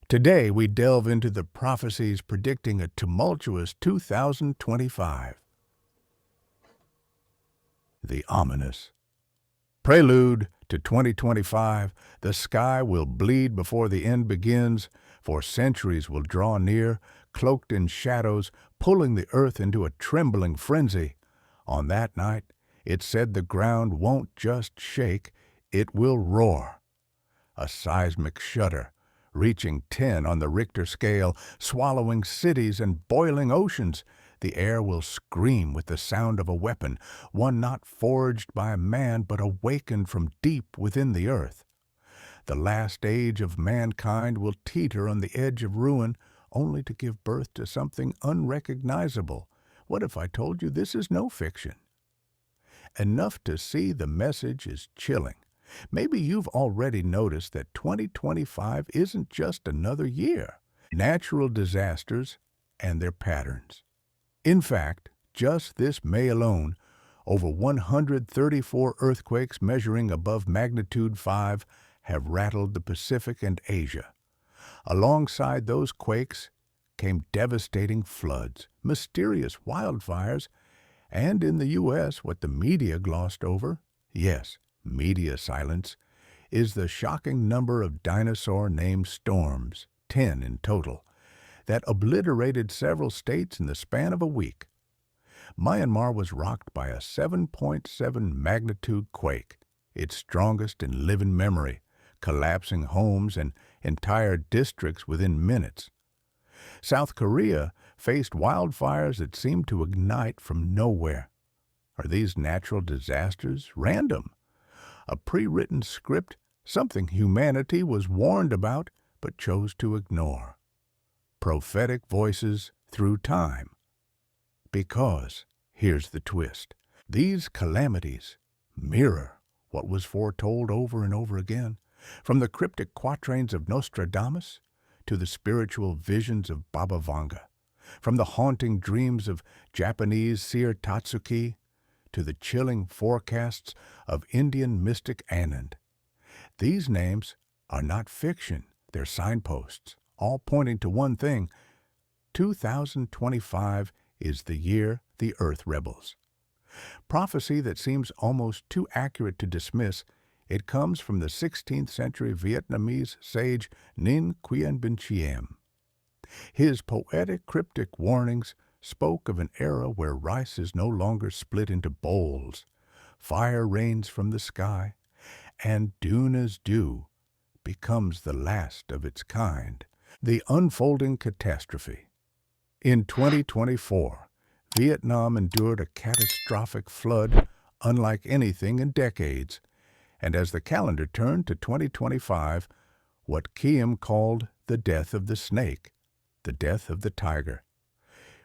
Today, we delve into the prophecies predicting a tumultuous 2025. The Ominous Prelude to 2025. The sky will bleed before the end begins, for centuries will draw near, cloaked in shadows, pulling the earth into a trembling frenzy. On that night, it's said the ground won't just shake, it will roar. A seismic shudder, reaching 10 on the Richter scale, swallowing cities and boiling oceans. The air will scream with the sound of a weapon, one not forged by man but awakened from deep within the earth. The last age of mankind will teeter on the edge of ruin, only to give birth to something unrecognizable. What if I told you this is no fiction? Enough to see the message is chilling. Maybe you've already noticed that 2025 isn't just another year. Natural disasters and their patterns. In fact, just this May alone, over 134 earthquakes measuring above magnitude 5 have rattled the Pacific and Asia. Alongside those quakes came devastating floods, mysterious wildfires, and in the U.S., what the media glossed over, yes, media silence, is the shocking number of dinosaur-named storms, 10 in total, that obliterated several states in the span of a week. Myanmar was rocked by a 7.7 magnitude quake, its strongest in living memory, collapsing homes and entire districts within minutes. South Korea faced wildfires that seemed to ignite from nowhere. Are these natural disasters random? A pre-written script, something humanity was warned about but chose to ignore. Prophetic voices through time. Because, here's the twist, these calamities mirror what was foretold over and over again, from the cryptic quatrains of Nostradamus to the spiritual visions of Baba Vanga, from the haunting dreams of Japanese seer Tatsuki to the chilling forecasts of Indian mystic Anand. These names are not fiction, they're signposts, all pointing to one thing: 2025 is the year the Earth rebels. Prophecy that seems almost too accurate to dismiss, it comes from the 16th century Vietnamese sage Ninh Quyen Binh Chiem. His poetic cryptic warnings spoke of an era where rice is no longer split into bowls, fire rains from the sky, and Duna's dew becomes the last of its kind. The Unfolding Catastrophe. In 2024, Vietnam endured a catastrophic flood unlike anything in decades, and as the calendar turned to 2025, what Kiem called the death of the snake, the death of the tiger,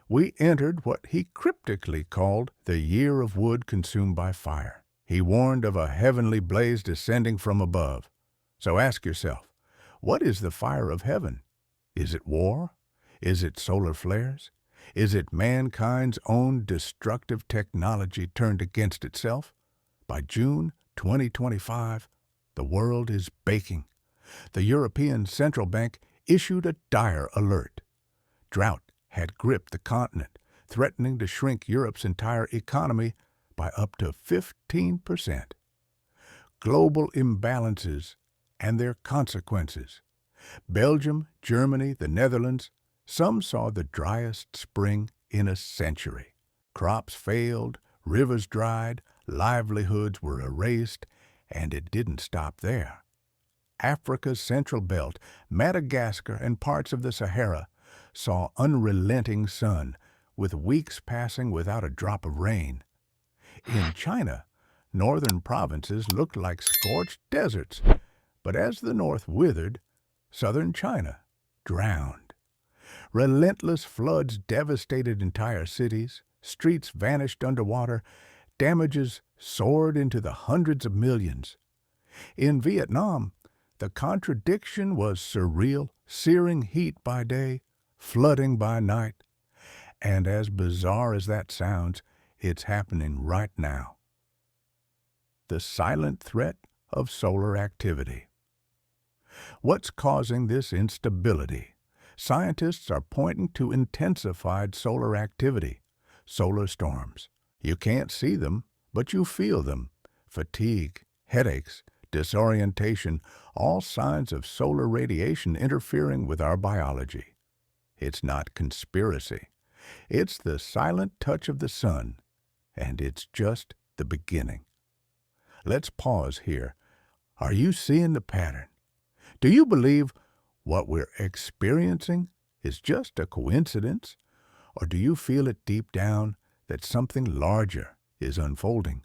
we entered what he cryptically called the year of wood consumed by fire. He warned of a heavenly blaze descending from above. So ask yourself, what is the fire of heaven? Is it war? Is it solar flares? Is it mankind's own destructive technology turned against itself? By June 2025, the world is baking. The European Central Bank issued a dire alert. Drought had gripped the continent, threatening to shrink Europe's entire economy by up to 15%. Global imbalances and their consequences. Belgium, Germany, the Netherlands, some saw the driest spring in a century. Crops failed, rivers dried, livelihoods were erased, and it didn't stop there. Africa's Central Belt, Madagascar, and parts of the Sahara saw unrelenting sun, with weeks passing without a drop of rain. In China, northern provinces looked like scorched deserts, but as the north withered, southern China drowned. Relentless floods devastated entire cities, streets vanished underwater, damages soared into the hundreds of millions. In Vietnam, the contradiction was surreal, searing heat by day, flooding by night. And as bizarre as that sounds, it's happening right now. The silent threat of solar activity. What's causing this instability? Scientists are pointing to intensified solar activity, solar storms. You can't see them, but you feel them. Fatigue, headaches, disorientation, all signs of solar radiation interfering with our biology. It's not conspiracy. It's the silent touch of the sun, and it's just the beginning. Let's pause here. Are you seeing the pattern? Do you believe what we're experiencing is just a coincidence? Or do you feel it deep down that something larger is unfolding?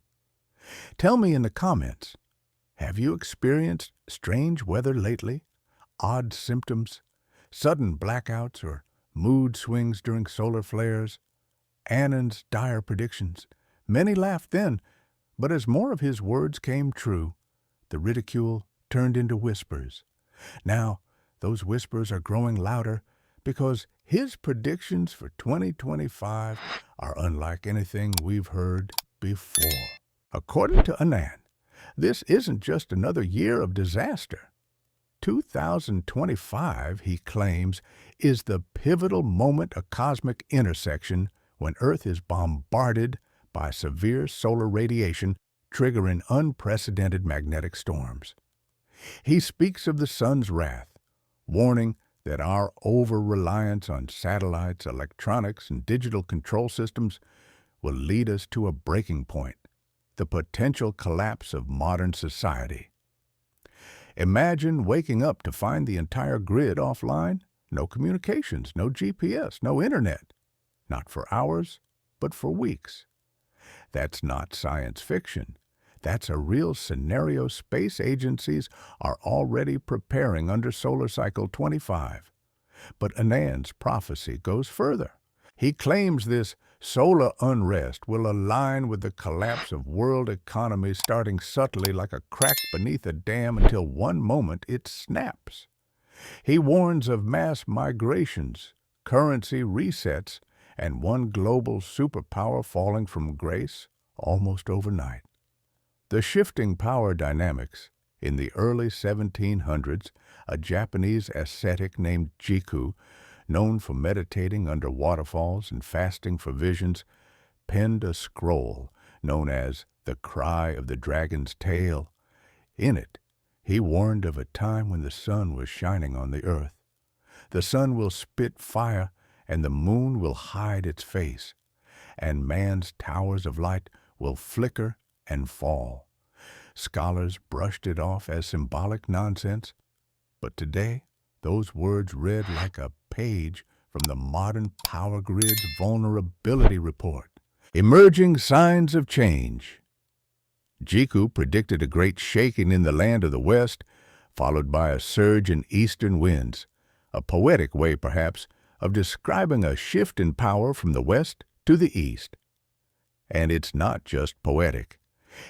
Tell me in the comments, have you experienced strange weather lately? Odd symptoms, sudden blackouts, or mood swings during solar flares? Anand's dire predictions. Many laughed then, but as more of his words came true, the ridicule turned into whispers. Now, those whispers are growing louder because his predictions for 2025 are unlike anything we've heard before. According to Anand, this isn't just another year of disaster. 2025, he claims, is the pivotal moment, a cosmic intersection when Earth is bombarded by severe solar radiation, triggering unprecedented magnetic storms. He speaks of the sun's wrath, warning that our over-reliance on satellites, electronics, and digital control systems will lead us to a breaking point, the potential collapse of modern society. Imagine waking up to find the entire grid offline, no communications, no GPS, no internet, not for hours, but for weeks. That's not science fiction. That's a real scenario space agencies are already preparing under Solar Cycle 25. But Anand's prophecy goes further. He claims this solar unrest will align with the collapse of world economies, starting subtly like a crack beneath a dam until one moment it snaps. He warns of mass migrations, currency resets, and one global superpower falling from grace almost overnight. The shifting power dynamics. In the early 1700s, a Japanese ascetic named Jiku, known for meditating under waterfalls and fasting for visions, penned a scroll known as the Cry of the Dragon's Tail. In it, he warned of a time when the sun was shining on the earth. The sun will spit fire, and the moon will hide its face, and man's towers of light will flicker and fall. Scholars brushed it off as symbolic nonsense, but today those words read like a page from the modern power grid's vulnerability report. Emerging signs of change. Jiku predicted a great shaking in the land of the West, followed by a surge in eastern winds, a poetic way, perhaps, of describing a shift in power from the West to the East. And it's not just poetic.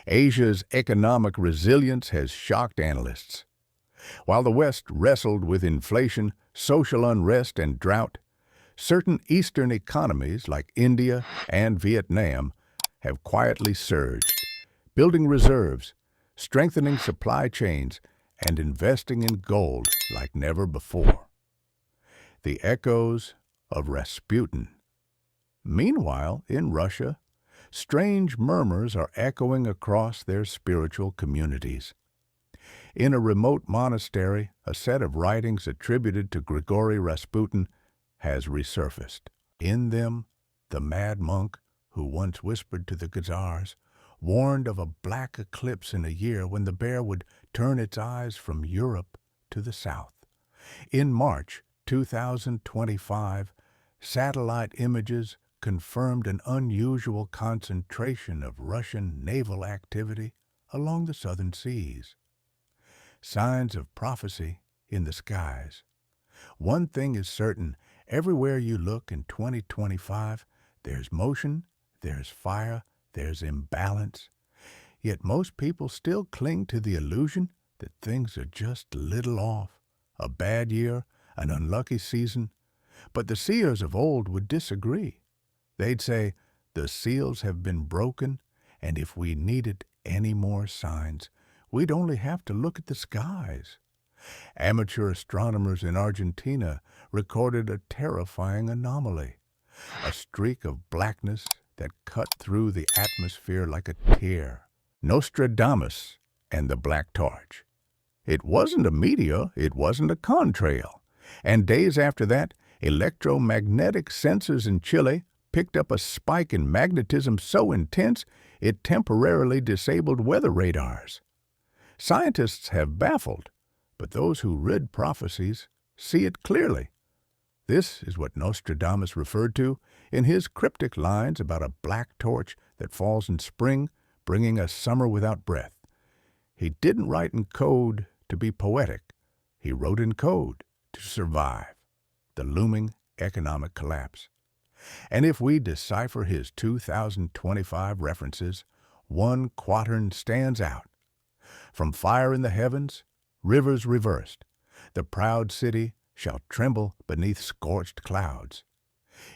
Asia's economic resilience has shocked analysts. While the West wrestled with inflation, social unrest, and drought, certain Eastern economies like India and Vietnam have quietly surged, building reserves, strengthening supply chains, and investing in gold like never before. The echoes of Rasputin. Meanwhile, in Russia, strange murmurs are echoing across their spiritual communities. In a remote monastery, a set of writings attributed to Grigory Rasputin has resurfaced. In them, the mad monk who once whispered to the Khazars warned of a black eclipse in a year when the bear would turn its eyes from Europe to the south. In March 2025, satellite images confirmed an unusual concentration of Russian naval activity along the southern seas. Signs of prophecy in the skies. One thing is certain, everywhere you look in 2025, there's motion, there's fire, there's imbalance. Yet most people still cling to the illusion that things are just a little off. A bad year, an unlucky season. But the seers of old would disagree. They'd say, the seals have been broken, and if we needed any more signs, we'd only have to look at the skies. Amateur astronomers in Argentina recorded a terrifying anomaly, a streak of blackness that cut through the atmosphere like a tear. Nostradamus and the Black Torch. It wasn't a meteor, it wasn't a contrail. And days after that, electromagnetic sensors in Chile picked up a spike in magnetism so intense it temporarily disabled weather radars. Scientists have baffled, but those who read prophecies see it clearly. This is what Nostradamus referred to in his cryptic lines about a black torch that falls in spring, bringing a summer without breath. He didn't write in code to be poetic. He wrote in code to survive the looming economic collapse. And if we decipher his 2025 references, one quatrain stands out. From fire in the heavens, rivers reversed, the proud city shall tremble beneath scorched clouds.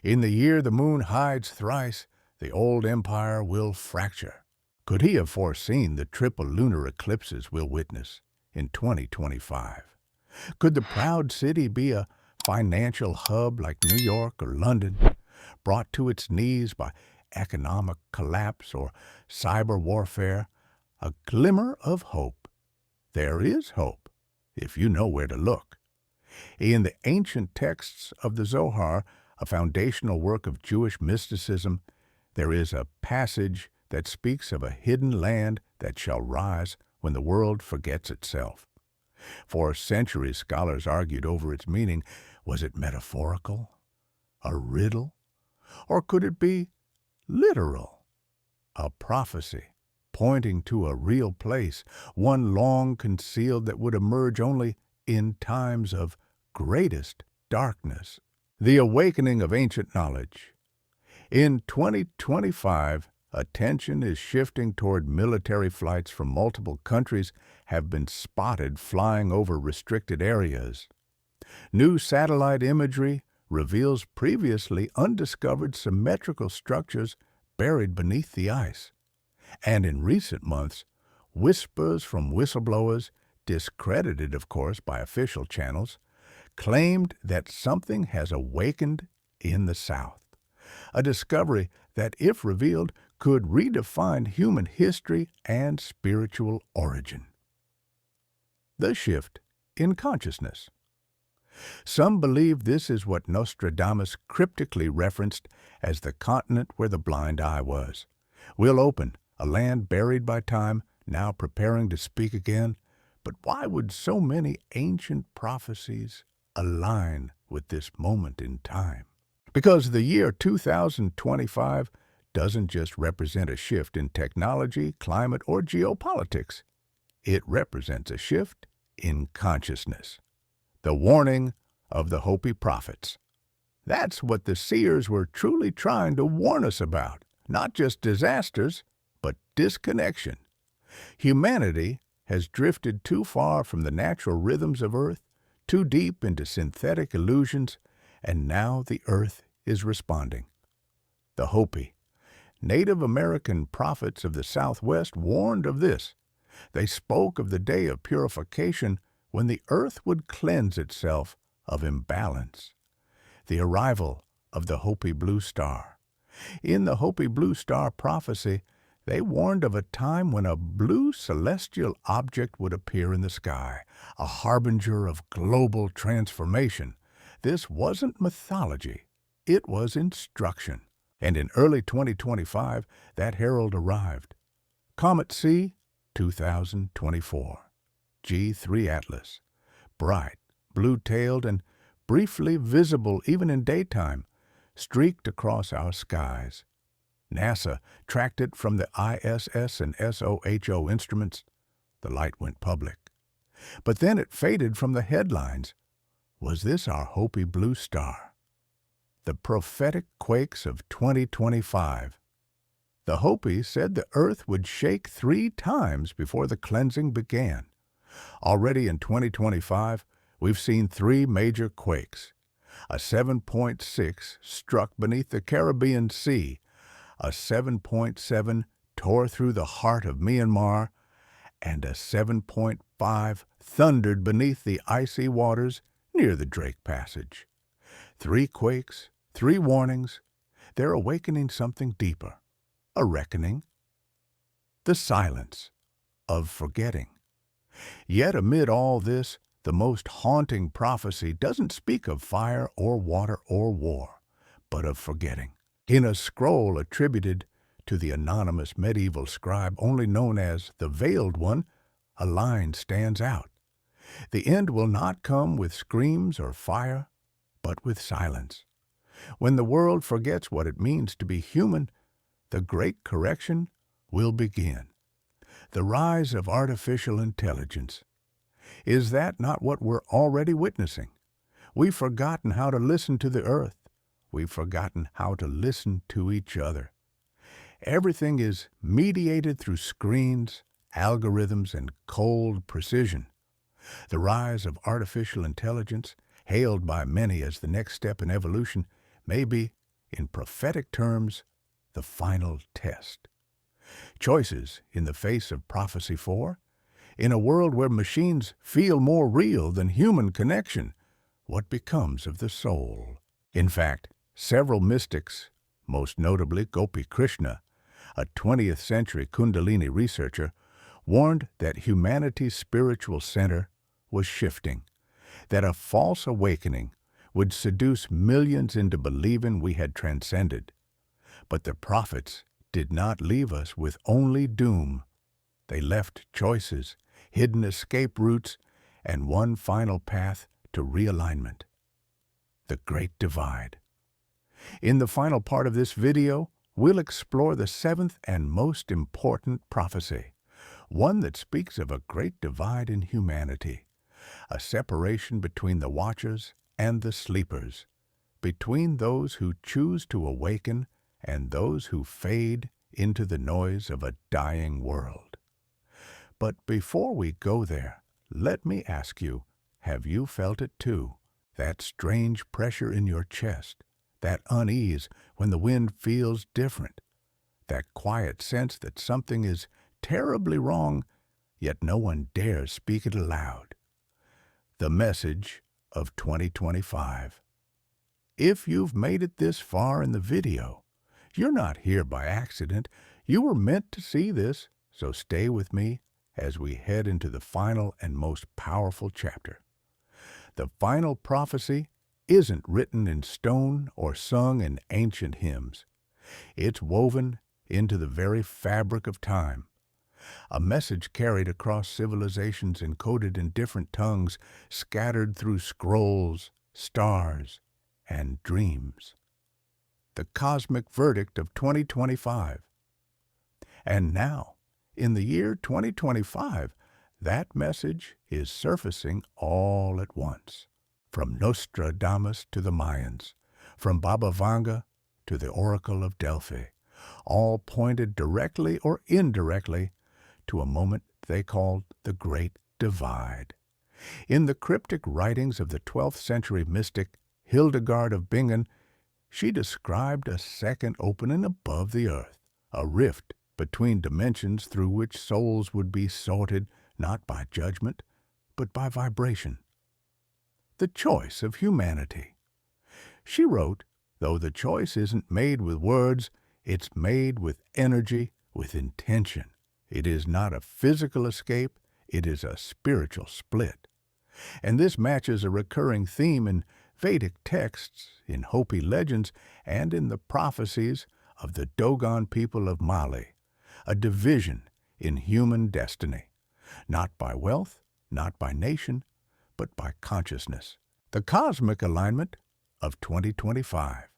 In the year the moon hides thrice, the old empire will fracture. Could he have foreseen the triple lunar eclipses we'll witness in 2025? Could the proud city be a financial hub like New York or London, brought to its knees by economic collapse or cyber warfare? A glimmer of hope. There is hope, if you know where to look. In the ancient texts of the Zohar, a foundational work of Jewish mysticism, there is a passage that speaks of a hidden land that shall rise when the world forgets itself. For centuries, scholars argued over its meaning. Was it metaphorical? A riddle? Or could it be literal? A prophecy pointing to a real place, one long concealed that would emerge only in times of greatest darkness. The awakening of ancient knowledge. In 2025, attention is shifting toward military flights from multiple countries have been spotted flying over restricted areas. New satellite imagery reveals previously undiscovered symmetrical structures buried beneath the ice. And in recent months, whispers from whistleblowers, discredited of course by official channels, claimed that something has awakened in the South. A discovery that, if revealed, could redefine human history and spiritual origin. The shift in consciousness. Some believe this is what Nostradamus cryptically referenced as the continent where the blind eye was. Will open, a land buried by time, now preparing to speak again. But why would so many ancient prophecies align with this moment in time? Because the year 2025 doesn't just represent a shift in technology, climate, or geopolitics. It represents a shift in consciousness. The warning of the Hopi prophets. That's what the seers were truly trying to warn us about. Not just disasters, but disconnection. Humanity has drifted too far from the natural rhythms of Earth, too deep into synthetic illusions, and now the Earth is responding. The Hopi, Native American prophets of the Southwest, warned of this. They spoke of the day of purification when the Earth would cleanse itself of imbalance. The arrival of the Hopi Blue Star. In the Hopi Blue Star prophecy, they warned of a time when a blue celestial object would appear in the sky, a harbinger of global transformation. This wasn't mythology. It was instruction. And in early 2025, that herald arrived. Comet C, 2024. G3 Atlas. Bright, blue-tailed, and briefly visible even in daytime, streaked across our skies. NASA tracked it from the ISS and SOHO instruments. The light went public. But then it faded from the headlines. Was this our Hopi Blue Star? The Prophetic Quakes of 2025. The Hopi said the Earth would shake 3 times before the cleansing began. Already in 2025, we've seen 3 major quakes. A 7.6 struck beneath the Caribbean Sea. A 7.7 tore through the heart of Myanmar, and a 7.5 thundered beneath the icy waters near the Drake Passage. 3 quakes, 3 warnings. They're awakening something deeper, a reckoning, the silence of forgetting. Yet amid all this, the most haunting prophecy doesn't speak of fire or water or war, but of forgetting. In a scroll attributed to the anonymous medieval scribe only known as the Veiled One, a line stands out. The end will not come with screams or fire, but with silence. When the world forgets what it means to be human, the great correction will begin. The rise of artificial intelligence. Is that not what we're already witnessing? We've forgotten how to listen to the earth. We've forgotten how to listen to each other. Everything is mediated through screens, algorithms, and cold precision. The rise of artificial intelligence, hailed by many as the next step in evolution, may be, in prophetic terms, the final test. Choices in the face of Prophecy 4? In a world where machines feel more real than human connection, what becomes of the soul? In fact, several mystics, most notably Gopi Krishna, a 20th century Kundalini researcher, warned that humanity's spiritual center was shifting, that a false awakening would seduce millions into believing we had transcended. But the prophets did not leave us with only doom. They left choices, hidden escape routes, and one final path to realignment. The Great Divide. In the final part of this video, we'll explore the 7th and most important prophecy, one that speaks of a great divide in humanity, a separation between the watchers and the sleepers, between those who choose to awaken and those who fade into the noise of a dying world. But before we go there, let me ask you, have you felt it too? That strange pressure in your chest, that unease when the wind feels different, that quiet sense that something is terribly wrong, yet no one dares speak it aloud. The message of 2025. If you've made it this far in the video, you're not here by accident. You were meant to see this, so stay with me as we head into the final and most powerful chapter. The final prophecy isn't written in stone or sung in ancient hymns. It's woven into the very fabric of time. A message carried across civilizations encoded in different tongues, scattered through scrolls, stars, and dreams. The cosmic verdict of 2025. And now, in the year 2025, that message is surfacing all at once. From Nostradamus to the Mayans, from Baba Vanga to the Oracle of Delphi, all pointed directly or indirectly to a moment they called the Great Divide. In the cryptic writings of the 12th century mystic Hildegard of Bingen, she described a second opening above the earth, a rift between dimensions through which souls would be sorted not by judgment, but by vibration. The choice of humanity. She wrote, though the choice isn't made with words, it's made with energy, with intention. It is not a physical escape, it is a spiritual split. And this matches a recurring theme in Vedic texts, in Hopi legends, and in the prophecies of the Dogon people of Mali, a division in human destiny, not by wealth, not by nation, but by consciousness. The cosmic alignment of 2025.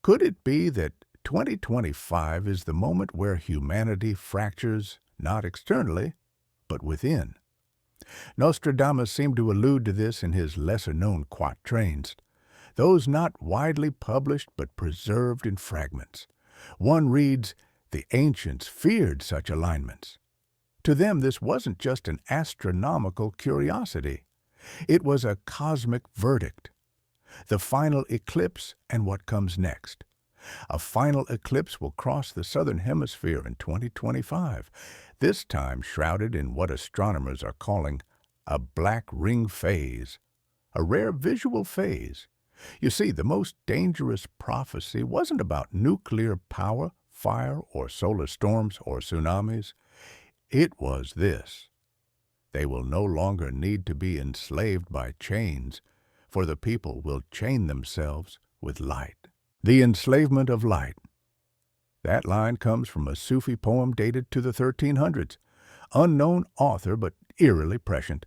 Could it be that 2025 is the moment where humanity fractures not externally, but within? Nostradamus seemed to allude to this in his lesser-known quatrains, those not widely published but preserved in fragments. One reads, "The ancients feared such alignments." To them, this wasn't just an astronomical curiosity. It was a cosmic verdict. The final eclipse and what comes next. A final eclipse will cross the southern hemisphere in 2025, this time shrouded in what astronomers are calling a black ring phase, a rare visual phase. You see, the most dangerous prophecy wasn't about nuclear power, fire, or solar storms or tsunamis. It was this: they will no longer need to be enslaved by chains, for the people will chain themselves with light. The Enslavement of Light. That line comes from a Sufi poem dated to the 1300s. Unknown author, but eerily prescient.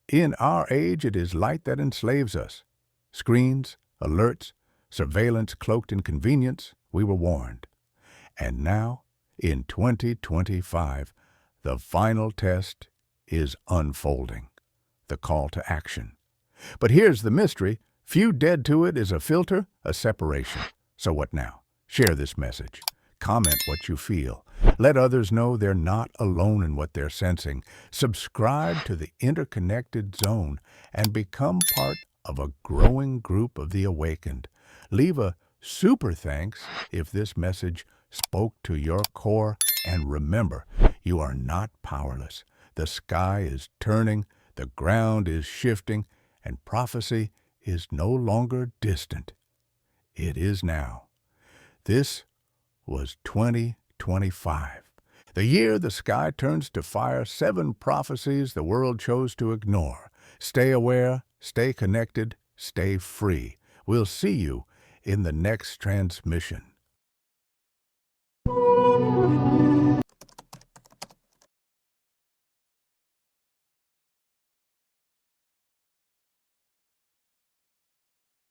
In our age, it is light that enslaves us. Screens, alerts, surveillance cloaked in convenience, we were warned. And now, in 2025, the final test is unfolding, the call to action. But here's the mystery: few dead to it is a filter, a separation. So what now? Share this message. Comment what you feel. Let others know they're not alone in what they're sensing. Subscribe to the Interconnected Zone and become part of a growing group of the awakened. Leave a super thanks if this message spoke to your core, and remember, you are not powerless. The sky is turning, the ground is shifting, and prophecy is no longer distant. It is now. This was 2025, the year the sky turns to fire, 7 prophecies the world chose to ignore. Stay aware, stay connected, stay free. We'll see you in the next transmission.